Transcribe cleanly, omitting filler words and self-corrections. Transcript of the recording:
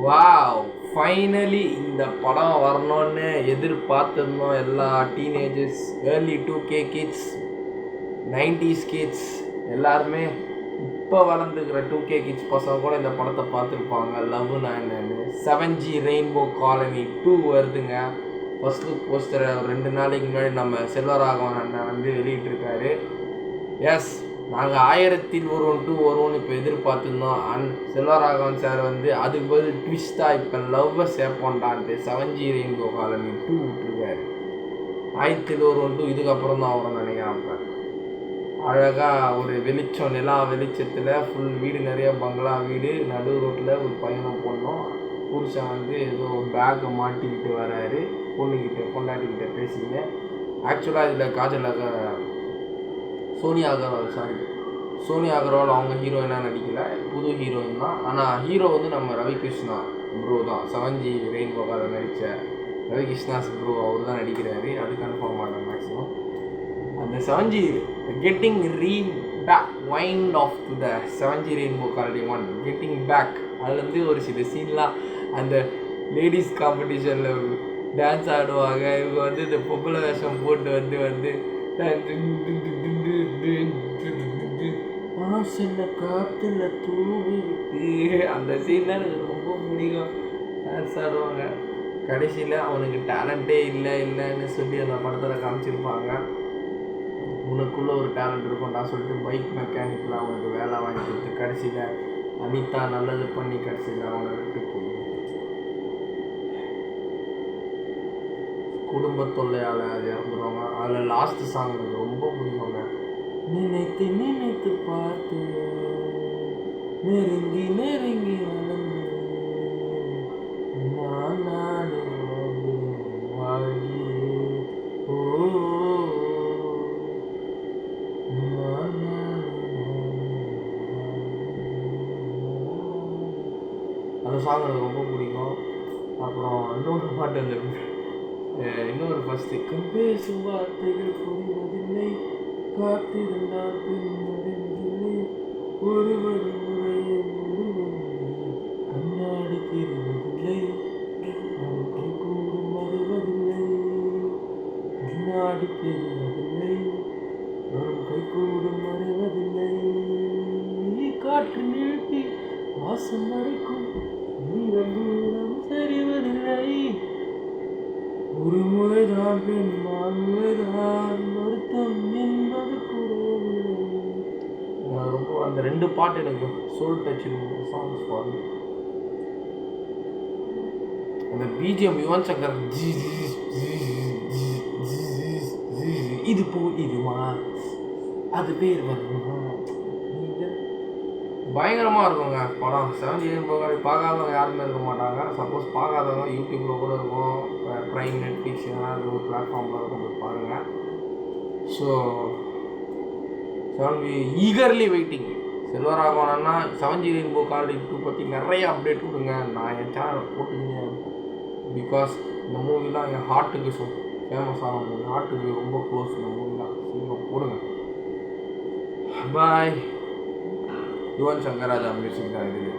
Wow, finally இந்த படம் வரணும்னு எதிர்பார்த்துருந்தோம். எல்லா teenagers, early 2K kids, 90s kids எல்லாருமே இப்போ வளர்ந்துக்கிற 2K கிட்ஸ் பசங்க கூட இந்த படத்தை பார்த்துருப்பாங்க. லவ் நான் 7G ரெயின்போ காலனி 2 வருதுங்க. ஃபர்ஸ்ட் லுக் போஸ்டரை 2 நாளைக்கு முன்னாடி நம்ம செல்வராகவன் அண்ணன் வந்து வெளியிட்டிருக்காரு. எஸ், நாங்கள் 1000ல் ஒருவன் 2 வருவோம்னு இப்போ எதிர்பார்த்துருந்தோம். செல்வராகவன் சார் வந்து அதுக்கு பதில் ட்விஸ்ட்டாக இப்போ லவ்வை சேர்ப்போண்டான்ட்டு 7G ரெயின்போ காலனி 2 விட்டுருக்காரு. 1000ல் ஒருவன் 2 இதுக்கப்புறம் தான் அவரை நினைக்கிறேன். அழகாக ஒரு வெளிச்சம், நிலா வெளிச்சத்தில் ஃபுல் வீடு, நிறைய பங்களா வீடு, நடு ரோட்டில் ஒரு பையனை பொண்ணும், புருஷன் வந்து ஏதோ பேக்கை மாட்டிக்கிட்டு வராரு, பொண்டாட்டிக்கிட்ட பேசிக்கிட்டு. ஆக்சுவலாக இதில் சோனியா அகர்வால் அவங்க ஹீரோயினாக நடிக்கல, புது ஹீரோயின் தான். ஆனால் ஹீரோ வந்து நம்ம ரவிகிருஷ்ணா ப்ரோ தான். 7G ரெயின்போ காலில் நடித்த ரவிகிருஷ்ணாஸ் ப்ரோ அவர் தான் நடிக்கிறாரு. அது கன்ஃபார்ம் ஆகிடும் மேக்ஸிமம். அந்த 7G getting wind off to the 7G rainbow colony 1 getting back. அதுலேருந்து ஒரு சில சீன்லாம் அந்த லேடிஸ் காம்படிஷனில் டான்ஸ் ஆடுவாங்க. இவங்க வந்து இந்த பொம்பளை வேஷம் போட்டு வந்து வாசல்ல காத்துல தூவிட்டு அந்த சீன்லாம் எனக்கு ரொம்ப பிடிக்கும். டான்ஸ் ஆடுவாங்க. கடைசியில் அவனுக்கு டேலண்ட்டே இல்லைன்னு சொல்லி அந்த படத்தில் காமிச்சிருப்பாங்க. உனக்குள்ளே ஒரு டேலண்ட் இருக்கும்டா சொல்லிட்டு பைக் மெக்கானிக்கில் அவனுக்கு வேலை வாங்கி கொடுத்து கடைசியில் அனிதா நல்லது பண்ணி கடைசியில் அவனை விட்டு போய் குடும்ப தொல்லையால் அது இறந்துருவாங்க. அதில் லாஸ்ட் சாங் எனக்கு ரொம்ப பிடிக்குங்க. நினைத்து பார்த்து நெருங்கி வளர்ந்து நான் வாழ்கி அந்த சாங் எனக்கு ரொம்ப பிடிக்கும். அப்புறம் இன்னொரு பாட்டு, அந்த இன்னொரு ஃபஸ்ட்டு பேசும் வார்த்தைகள் புரிவதில்லை, காத்திருந்தால் பின்வதில்லை, ஒருவர் முறையே கண்ணாடி தெரிவதில்லை, கை கூடும் வருவதில்லை, கண்ணாடி தெரிவதில்லை, கை கூடும் வருவதில்லை, காற்று நிறுத்தி வாசம் அடைக்கும் நீரம் தூரம் தெரிவதில்லை, ஒரு முறைதான் பெண்மான் முறைதான் வருத்தம் என்பது கூறவில்லை. ரொம்ப அந்த 2 பாட்டு எனக்கு soul touching songs for me. அந்த பிஜிஎம் யுவன் சங்கர் இது போல் இதுவா அது பேர் வருமா, பயங்கரமாக இருக்குங்க படம். 7G ரெயின்போ காலனி பார்க்காதவங்க யாருமே இருக்க மாட்டாங்க. சப்போஸ் பார்க்காதவங்க யூடியூப்பில் கூட இருக்கும், ப்ரைம், நெட்ஃப்ளிக்ஸ் இதெல்லாம் ஒரு பிளாட்ஃபார்மில் இருக்கும், போய் பாருங்கள். So eagerly waiting. செல்வராகவனா 7G ரெயின்போ காலனி 2 பற்றி நிறைய அப்டேட் கொடுங்க. நான் என் சேனல் போட்டுக்கிங்க. பிகாஸ் இந்த மூவிலாம் என் ஹார்ட்டுக்கு ஃபேமஸான மூவி, ஹார்ட்டுக்கு ரொம்ப க்ளோஸ். இந்த மூவிலாம் சீக்கிரம் போடுங்க. பாய். யுவன் சங்கர் ராஜா மியூசிக் தான் இது.